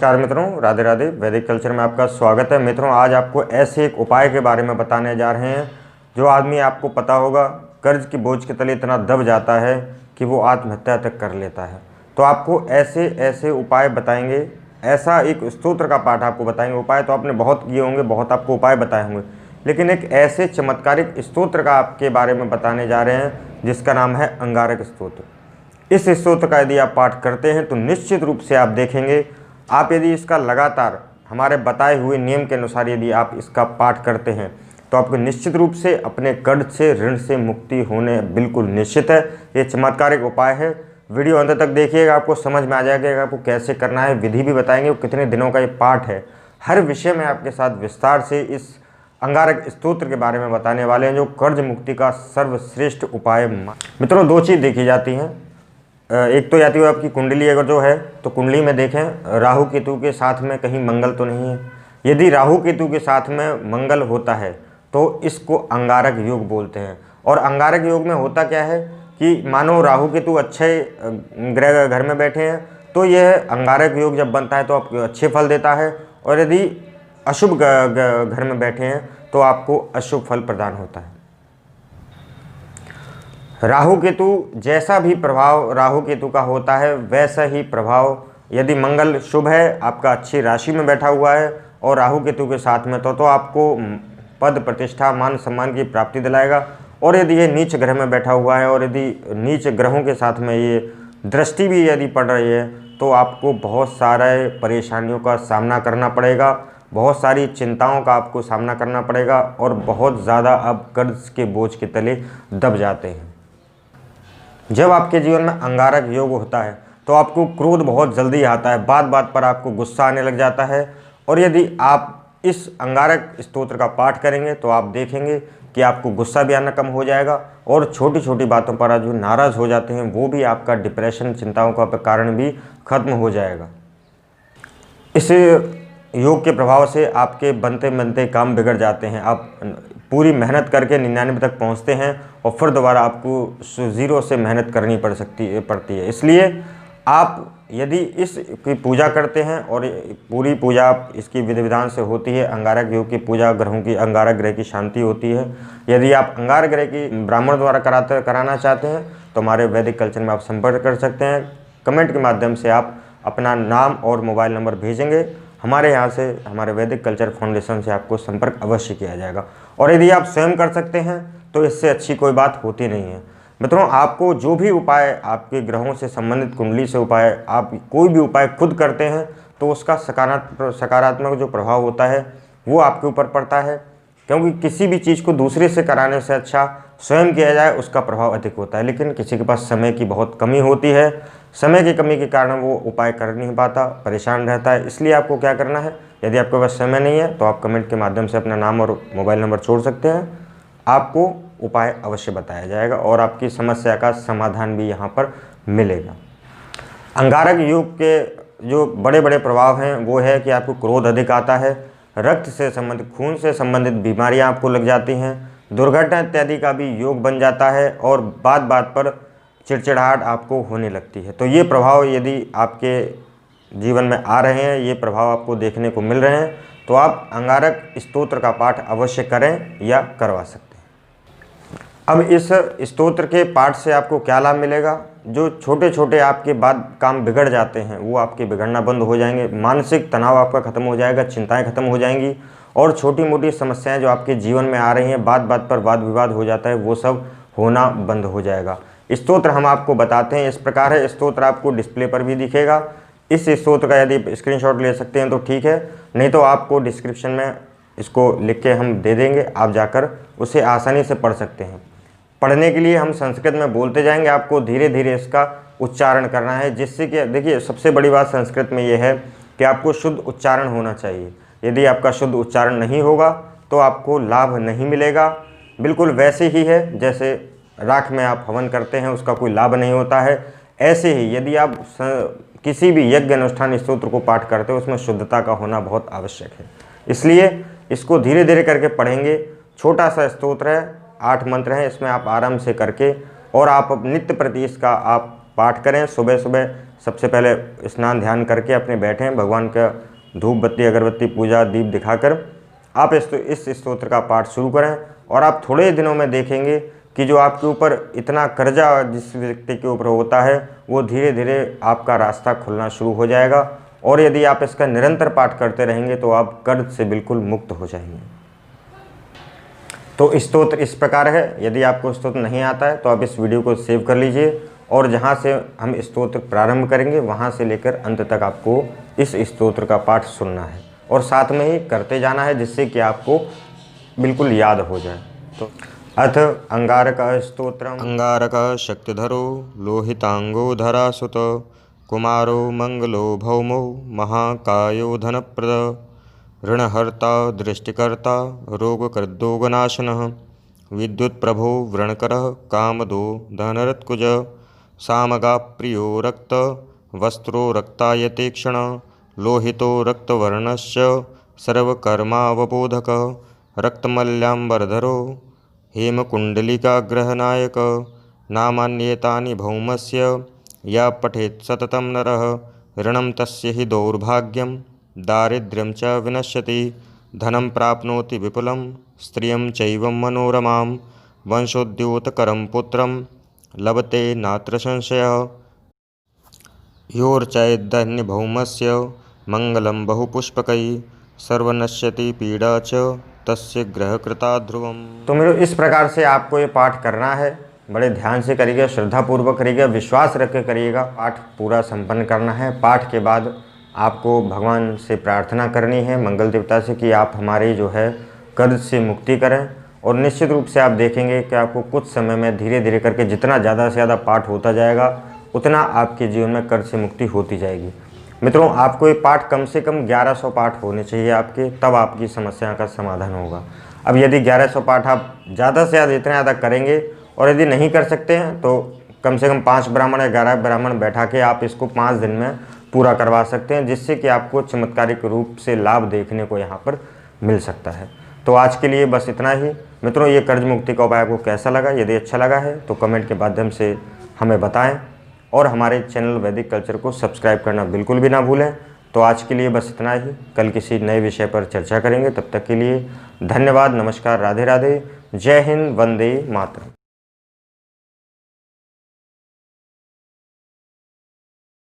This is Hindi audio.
नमस्कार मित्रों, राधे राधे। वैदिक कल्चर में आपका स्वागत है। मित्रों, आज आपको ऐसे एक उपाय के बारे में बताने जा रहे हैं जो आदमी, आपको पता होगा, कर्ज की बोझ के तले इतना दब जाता है कि वो आत्महत्या तक कर लेता है। तो आपको ऐसे ऐसे उपाय बताएंगे, ऐसा एक स्तोत्र का पाठ आपको बताएंगे। उपाय तो आपने बहुत किए होंगे, बहुत आपको उपाय बताए होंगे, लेकिन एक ऐसे चमत्कारिक स्तोत्र का आपके बारे में बताने जा रहे हैं जिसका नाम है अंगारक स्तोत्र। इस स्तोत्र का यदि आप पाठ करते हैं तो निश्चित रूप से आप देखेंगे, आप यदि इसका लगातार हमारे बताए हुए नियम के अनुसार यदि आप इसका पाठ करते हैं तो आपको निश्चित रूप से अपने कर्ज से, ऋण से मुक्ति होने बिल्कुल निश्चित है। ये चमत्कारिक उपाय है। वीडियो अंत तक देखिएगा, आपको समझ में आ जाएगा कि आपको कैसे करना है। विधि भी बताएंगे, वो कितने दिनों का ये पाठ है। हर विषय में आपके साथ विस्तार से इस अंगारक स्तोत्र के बारे में बताने वाले हैं, जो कर्ज मुक्ति का सर्वश्रेष्ठ उपाय। मित्रों, दो चीज़ देखी जाती हैं। एक तो जाती है आपकी कुंडली, अगर जो है तो कुंडली में देखें राहु केतु के साथ में कहीं मंगल तो नहीं है। यदि राहु केतु के साथ में मंगल होता है तो इसको अंगारक योग बोलते हैं। और अंगारक योग में होता क्या है कि मानो राहु केतु अच्छे ग्रह घर में बैठे हैं तो यह अंगारक योग जब बनता है तो आपको अच्छे फल देता है, और यदि अशुभ घर में बैठे हैं तो आपको अशुभ फल प्रदान होता है। राहु केतु जैसा भी प्रभाव राहु केतु का होता है वैसा ही प्रभाव यदि मंगल शुभ है, आपका अच्छी राशि में बैठा हुआ है और राहु केतु के साथ में तो आपको पद प्रतिष्ठा मान सम्मान की प्राप्ति दिलाएगा। और यदि ये नीच ग्रह में बैठा हुआ है और यदि नीच ग्रहों के साथ में ये दृष्टि भी यदि पड़ रही है तो आपको बहुत सारे परेशानियों का सामना करना पड़ेगा, बहुत सारी चिंताओं का आपको सामना करना पड़ेगा और बहुत ज़्यादा आप कर्ज के बोझ के तले दब जाते हैं। जब आपके जीवन में अंगारक योग होता है तो आपको क्रोध बहुत जल्दी आता है, बात बात पर आपको गुस्सा आने लग जाता है। और यदि आप इस अंगारक स्तोत्र का पाठ करेंगे तो आप देखेंगे कि आपको गुस्सा भी आना कम हो जाएगा और छोटी छोटी बातों पर जो नाराज़ हो जाते हैं वो भी, आपका डिप्रेशन, चिंताओं का कारण भी खत्म हो जाएगा। इस योग के प्रभाव से आपके बनते बनते काम बिगड़ जाते हैं। आप पूरी मेहनत करके 99 तक पहुंचते हैं और फिर दोबारा आपको ज़ीरो से मेहनत करनी पड़ती है। इसलिए आप यदि इसकी पूजा करते हैं, और पूरी पूजा इसकी विधि विधान से होती है, अंगारक योग की पूजा, ग्रहों की, अंगारक ग्रह की शांति होती है। यदि आप अंगारक ग्रह की ब्राह्मण द्वारा कराना चाहते हैं तो हमारे वैदिक कल्चर में आप संपर्क कर सकते हैं। कमेंट के माध्यम से आप अपना नाम और मोबाइल नंबर भेजेंगे, हमारे यहाँ से, हमारे वैदिक कल्चर फाउंडेशन से आपको संपर्क अवश्य किया जाएगा। और यदि आप स्वयं कर सकते हैं तो इससे अच्छी कोई बात होती नहीं है। मित्रों, आपको जो भी उपाय आपके ग्रहों से संबंधित, कुंडली से उपाय, आप कोई भी उपाय खुद करते हैं तो उसका सकारात्मक जो प्रभाव होता है वो आपके ऊपर पड़ता है, क्योंकि किसी भी चीज़ को दूसरे से कराने से अच्छा स्वयं किया जाए, उसका प्रभाव अधिक होता है। लेकिन किसी के पास समय की बहुत कमी होती है, समय की कमी के कारण वो उपाय कर नहीं पाता, परेशान रहता है। इसलिए आपको क्या करना है, यदि आपके पास समय नहीं है तो आप कमेंट के माध्यम से अपना नाम और मोबाइल नंबर छोड़ सकते हैं। आपको उपाय अवश्य बताया जाएगा और आपकी समस्या का समाधान भी यहाँ पर मिलेगा। अंगारक योग के जो बड़े बड़े प्रभाव हैं वो है कि आपको क्रोध अधिक आता है, रक्त से संबंधित, खून से संबंधित बीमारियाँ आपको लग जाती हैं, दुर्घटना इत्यादि का भी योग बन जाता है और बात बात पर चिड़चिड़ाहट आपको होने लगती है। तो ये प्रभाव यदि आपके जीवन में आ रहे हैं, ये प्रभाव आपको देखने को मिल रहे हैं, तो आप अंगारक स्तोत्र का पाठ अवश्य करें या करवा सकते हैं। अब इस स्तोत्र के पाठ से आपको क्या लाभ मिलेगा? जो छोटे छोटे आपके बाद काम बिगड़ जाते हैं वो आपके बिगड़ना बंद हो जाएंगे, मानसिक तनाव आपका खत्म हो जाएगा, चिंताएं खत्म हो जाएंगी और छोटी मोटी समस्याएं जो आपके जीवन में आ रही हैं, बात बात पर वाद विवाद हो जाता है, वो सब होना बंद हो जाएगा। स्तोत्र हम आपको बताते हैं, इस प्रकार है। स्तोत्र आपको डिस्प्ले पर भी दिखेगा। इस स्तोत्र का यदि स्क्रीनशॉट ले सकते हैं तो ठीक है, नहीं तो आपको डिस्क्रिप्शन में इसको लिख के हम दे देंगे, आप जाकर उसे आसानी से पढ़ सकते हैं। पढ़ने के लिए हम संस्कृत में बोलते जाएंगे, आपको धीरे धीरे इसका उच्चारण करना है, जिससे कि देखिए सबसे बड़ी बात संस्कृत में ये है कि आपको शुद्ध उच्चारण होना चाहिए। यदि आपका शुद्ध उच्चारण नहीं होगा तो आपको लाभ नहीं मिलेगा। बिल्कुल वैसे ही है जैसे राख में आप हवन करते हैं, उसका कोई लाभ नहीं होता है। ऐसे ही यदि आप किसी भी यज्ञ अनुष्ठान स्तोत्र को पाठ करते हो उसमें शुद्धता का होना बहुत आवश्यक है। इसलिए इसको धीरे धीरे करके पढ़ेंगे। छोटा सा स्तोत्र है, 8 मंत्र हैं, इसमें आप आराम से करके और आप नित्य प्रति इसका आप पाठ करें। सुबह सुबह सबसे पहले स्नान ध्यान करके अपने बैठें, भगवान का धूप बत्ती अगरबत्ती पूजा दीप दिखाकर आप इस स्तोत्र का पाठ शुरू करें। और आप थोड़े दिनों में देखेंगे कि जो आपके ऊपर इतना कर्जा जिस व्यक्ति के ऊपर होता है वो धीरे धीरे आपका रास्ता खुलना शुरू हो जाएगा। और यदि आप इसका निरंतर पाठ करते रहेंगे तो आप कर्ज से बिल्कुल मुक्त हो जाएंगे। तो स्तोत्र इस प्रकार है। यदि आपको स्तोत्र नहीं आता है तो आप इस वीडियो को सेव कर लीजिए और जहाँ से हम स्तोत्र प्रारंभ करेंगे वहाँ से लेकर अंत तक आपको इस स्तोत्र का पाठ सुनना है और साथ में ही करते जाना है, जिससे कि आपको बिल्कुल याद हो जाए। तो अथ अंगारक स्तोत्रम। अंगारक शक्तिधरो लोहितांगो धरासुत कुमारो मंगलो भौमो महाकायो धनप्रद ऋणहर्ता दृष्टिकर्ता रोगकृद्रोगनाशनः विद्युत्प्रभो व्रणकरः कामदो धनरत्कुज सामगाप्रियो रक्त वस्त्रो रक्तायतेक्षण लोहितो रक्तवर्णश्च सर्वकर्मावबोधक रक्तमल्यांबरधरो हेमकुण्डलिकाग्रहनायक नामान्येतानि भौमस्य या पठेत् सततं नरः ऋणं तस्य हि दौर्भाग्यं दारिद्र्यं च विनश्यति धनं प्राप्नोति विपुलं स्त्रियं चैव मनोरमां वंशोद्योतकरं पुत्रं लभते नात्र संशयः योर्चैदन्यभौमस्य मंगलं बहुपुष्पकैः सर्वनश्यति पीड़ा च तस्य ग्रहकृता ध्रुवम। तो मेरे इस प्रकार से आपको ये पाठ करना है। बड़े ध्यान से करिएगा, श्रद्धापूर्वक करिएगा, विश्वास रख के करिएगा। पाठ पूरा संपन्न करना है। पाठ के बाद आपको भगवान से प्रार्थना करनी है, मंगल देवता से, कि आप हमारी जो है कर्ज से मुक्ति करें। और निश्चित रूप से आप देखेंगे कि आपको कुछ समय में धीरे धीरे करके जितना ज़्यादा से ज़्यादा पाठ होता जाएगा उतना आपके जीवन में कर्ज से मुक्ति होती जाएगी। मित्रों, आपको ये पाठ कम से कम 1100 पाठ होने चाहिए आपके, तब आपकी समस्या का समाधान होगा। अब यदि 1100 पाठ आप ज़्यादा से ज़्यादा इतना ज़्यादा करेंगे और यदि नहीं कर सकते हैं तो कम से कम 5 ब्राह्मण या 11 ब्राह्मण बैठा के आप इसको 5 दिन में पूरा करवा सकते हैं, जिससे कि आपको चमत्कारिक रूप से लाभ देखने को यहाँ पर मिल सकता है। तो आज के लिए बस इतना ही। मित्रों, ये कर्ज मुक्ति का उपाय आपको कैसा लगा? यदि अच्छा लगा है तो कमेंट के माध्यम से हमें बताएं और हमारे चैनल वैदिक कल्चर को सब्सक्राइब करना बिल्कुल भी ना भूलें। तो आज के लिए बस इतना ही। कल किसी नए विषय पर चर्चा करेंगे। तब तक के लिए धन्यवाद, नमस्कार, राधे राधे, जय हिंद, वंदे मातरम।